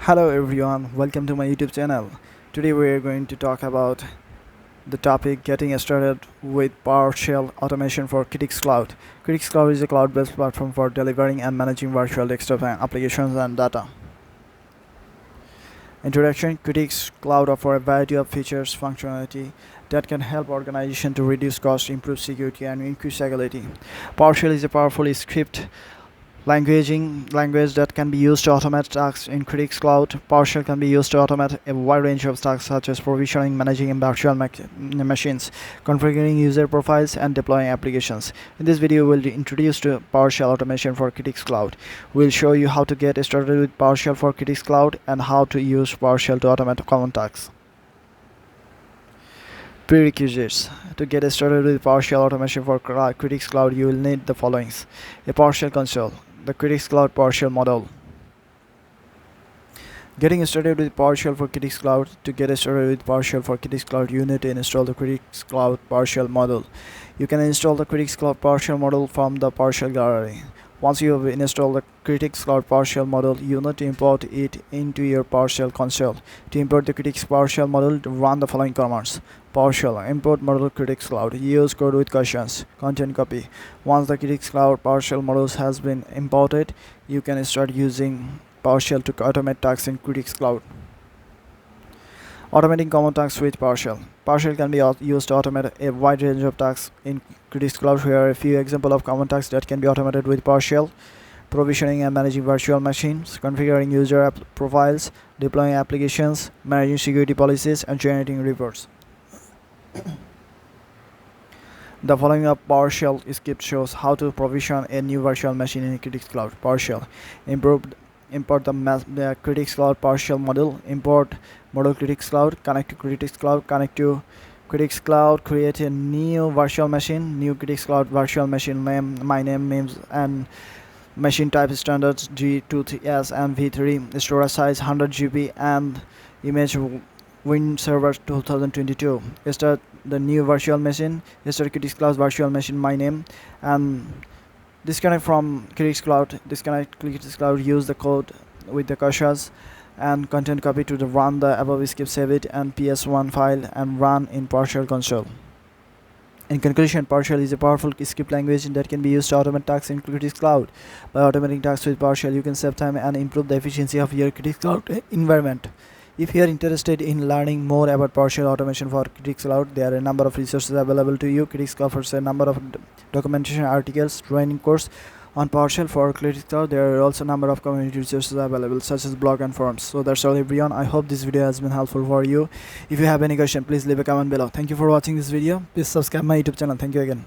Hello everyone, welcome to my YouTube channel. Today we are going to talk about the topic getting started with PowerShell automation for Citrix Cloud. Citrix Cloud is a cloud-based platform for delivering and managing virtual desktop applications and data. Introduction: Citrix Cloud offers a variety of features, functionality that can help organizations to reduce cost, improve security, and increase agility. PowerShell is a powerful script language that can be used to automate tasks in Citrix Cloud. PowerShell can be used to automate a wide range of tasks such as provisioning, managing virtual machines, configuring user profiles, and deploying applications. In this video, we'll introduce to PowerShell automation for Citrix Cloud. We'll show you how to get started with PowerShell for Citrix Cloud and how to use PowerShell to automate common tasks. Prerequisites: to get started with PowerShell automation for Citrix Cloud, you will need the following: a PowerShell console, the Citrix Cloud PowerShell model. Getting started with PowerShell for Citrix Cloud. To get started with PowerShell for Citrix Cloud, you need to install the Citrix Cloud PowerShell model. You can install the Citrix Cloud PowerShell model from the PowerShell gallery. Once you have installed the Citrix Cloud PowerShell model, you need to import it into your PowerShell console. To import the Citrix PowerShell model, run the following commands: PowerShell import model Citrix Cloud. Use code with questions. Content copy. Once the Citrix Cloud PowerShell models has been imported, you can start using PowerShell to automate tasks in Citrix Cloud. Automating common tasks with PowerShell. PowerShell can be used to automate a wide range of tasks in Citrix Cloud. Here are a few examples of common tasks that can be automated with PowerShell: provisioning and managing virtual machines, configuring user profiles, deploying applications, managing security policies, and generating reports. The following up PowerShell script shows how to provision a new virtual machine in Citrix Cloud. PowerShell import the Citrix Cloud PowerShell model. Import model Citrix Cloud. Connect to Citrix Cloud. Connect to Citrix Cloud. Create a new virtual machine. New Citrix Cloud virtual machine name, my name, names, and machine type standards G2S and V3. Storage size 100 GB and image Win Server 2022. Start the new virtual machine. Start Citrix Cloud virtual machine, my name, and disconnect from Citrix Cloud. Disconnect Citrix Cloud. Use the code with the caches and content copy to run the above script. Save it and PS1 file and run in PowerShell console. In conclusion, PowerShell is a powerful script language that can be used to automate tasks in Citrix Cloud. By automating tasks with PowerShell, you can save time and improve the efficiency of your Citrix Cloud environment. If you are interested in learning more about PowerShell automation for Citrix Cloud, there are a number of resources available to you. Citrix offers a number of documentation, articles, training course on PowerShell for Citrix Cloud. There are also a number of community resources available, such as blog and forums. So that's all everyone. I hope this video has been helpful for you. If you have any question, please leave a comment below. Thank you for watching this video. Please subscribe my YouTube channel. Thank you again.